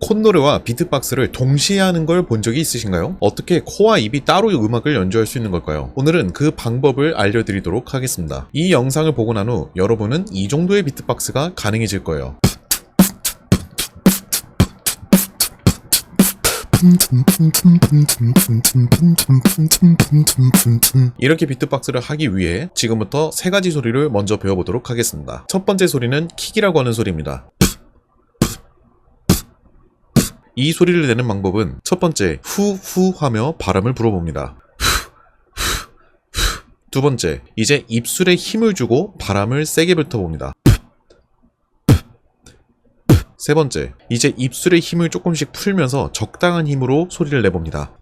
콧노래와 비트박스를 동시에 하는 걸 본 적이 있으신가요? 어떻게 코와 입이 따로 음악을 연주할 수 있는 걸까요? 오늘은 그 방법을 알려드리도록 하겠습니다. 이 영상을 보고 난 후 여러분은 이 정도의 비트박스가 가능해질 거예요. 이렇게 비트박스를 하기 위해 지금부터 세 가지 소리를 먼저 배워보도록 하겠습니다. 첫 번째 소리는 킥이라고 하는 소리입니다. 이 소리를 내는 방법은 첫 번째, 후후 하며 바람을 불어봅니다. 두 번째, 이제 입술에 힘을 주고 바람을 세게 뱉어봅니다. 세 번째, 이제 입술에 힘을 조금씩 풀면서 적당한 힘으로 소리를 내봅니다.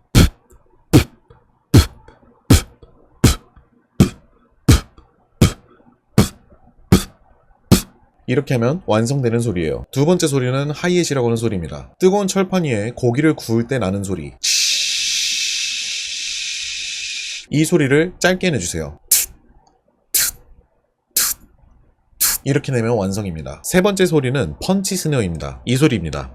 이렇게 하면 완성되는 소리예요. 두 번째 소리는 하이햇이라고 하는 소리입니다. 뜨거운 철판 위에 고기를 구울 때 나는 소리. 이 소리를 짧게 내주세요. 이렇게 내면 완성입니다. 세 번째 소리는 펀치 스네어입니다. 이 소리입니다.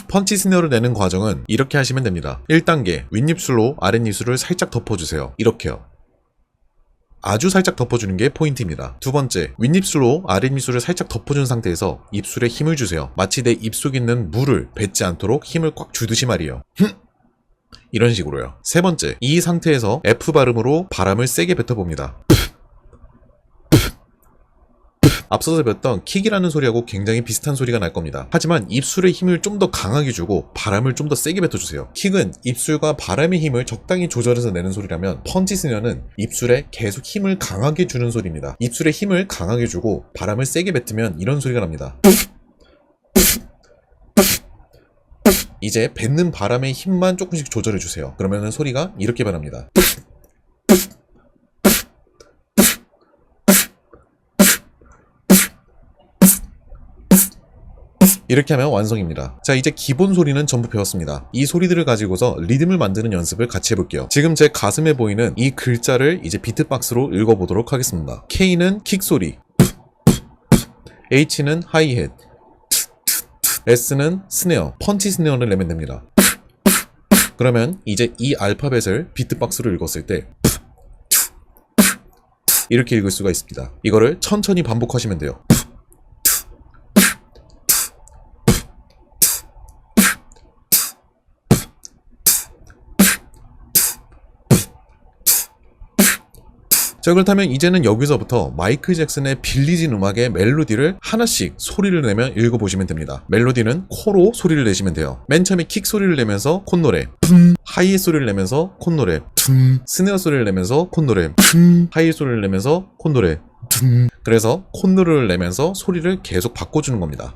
펀치 스네어를 내는 과정은 이렇게 하시면 됩니다. 1단계, 윗입술로 아랫입술을 살짝 덮어주세요. 이렇게요. 아주 살짝 덮어주는 게 포인트입니다. 두 번째, 윗입술로 아랫입술을 살짝 덮어준 상태에서 입술에 힘을 주세요. 마치 내 입속에 있는 물을 뱉지 않도록 힘을 꽉 주듯이 말이에요. 이런 식으로요. 세 번째, 이 상태에서 F 발음으로 바람을 세게 뱉어봅니다. 앞서서 뱉던 킥이라는 소리하고 굉장히 비슷한 소리가 날 겁니다. 하지만 입술의 힘을 좀 더 강하게 주고 바람을 좀 더 세게 뱉어주세요. 킥은 입술과 바람의 힘을 적당히 조절해서 내는 소리라면 펀치 스네어는 입술에 계속 힘을 강하게 주는 소리입니다. 입술에 힘을 강하게 주고 바람을 세게 뱉으면 이런 소리가 납니다. 이제 뱉는 바람의 힘만 조금씩 조절해주세요. 그러면 소리가 이렇게 변합니다. 이렇게 하면 완성입니다. 자, 이제 기본 소리는 전부 배웠습니다. 이 소리들을 가지고서 리듬을 만드는 연습을 같이 해볼게요. 지금 제 가슴에 보이는 이 글자를 이제 비트박스로 읽어보도록 하겠습니다. K는 킥 소리, H는 하이햇, S는 스네어, 펀치 스네어를 내면 됩니다. 그러면 이제 이 알파벳을 비트박스로 읽었을 때 이렇게 읽을 수가 있습니다. 이거를 천천히 반복하시면 돼요. 자, 그렇다면 이제는 여기서부터 마이클 잭슨의 빌리진 음악의 멜로디를 하나씩 소리를 내며 읽어보시면 됩니다. 멜로디는 코로 소리를 내시면 돼요. 맨 처음에 킥 소리를 내면서 콧노래, 하이햇 소리를 내면서 콧노래, 스네어 소리를 내면서 콧노래, 하이햇 소리를 내면서 콧노래. 그래서 콧노래를 내면서 소리를 계속 바꿔주는 겁니다.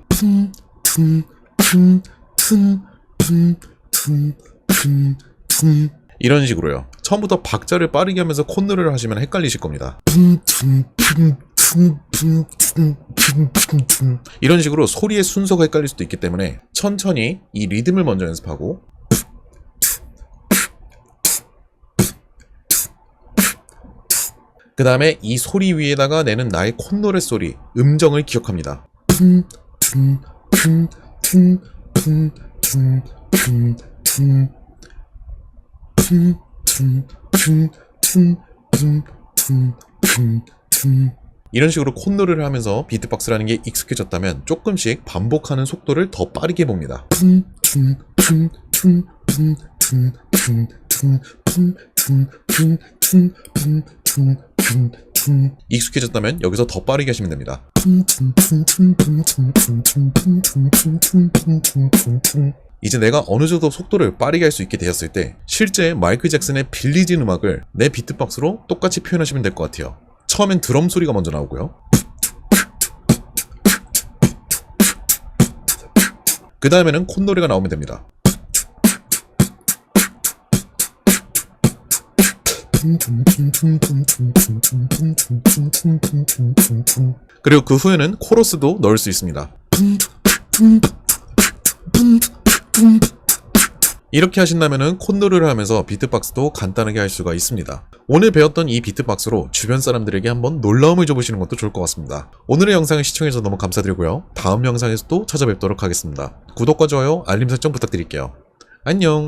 이런 식으로요. 처음부터 박자를 빠르게 하면서 콧노래를 하시면 헷갈리실 겁니다. 이런 식으로 소리의 순서가 헷갈릴 수도 있기 때문에 천천히 이 리듬을 먼저 연습하고 그 다음에 이 소리 위에다가 내는 나의 콧노래 소리, 음정을 기억합니다. 이런 식으로 콧노래를 하면서 비트박스라는 게 익숙해졌다면 조금씩 반복하는 속도를 더 빠르게 해봅니다. 익숙해졌다면 여기서 더 빠르게 하시면 됩니다. 이제 내가 어느 정도 속도를 빠르게 할 수 있게 되었을 때 실제 마이클 잭슨의 빌리진 음악을 내 비트박스로 똑같이 표현하시면 될 것 같아요. 처음엔 드럼 소리가 먼저 나오고요. 그 다음에는 콧노래가 나오면 됩니다. 그리고 그 후에는 코러스도 넣을 수 있습니다. 이렇게 하신다면은 콧노래를 하면서 비트박스도 간단하게 할 수가 있습니다. 오늘 배웠던 이 비트박스로 주변 사람들에게 한번 놀라움을 줘보시는 것도 좋을 것 같습니다. 오늘의 영상을 시청해주셔서 너무 감사드리고요. 다음 영상에서 또 찾아뵙도록 하겠습니다. 구독과 좋아요, 알림 설정 부탁드릴게요. 안녕.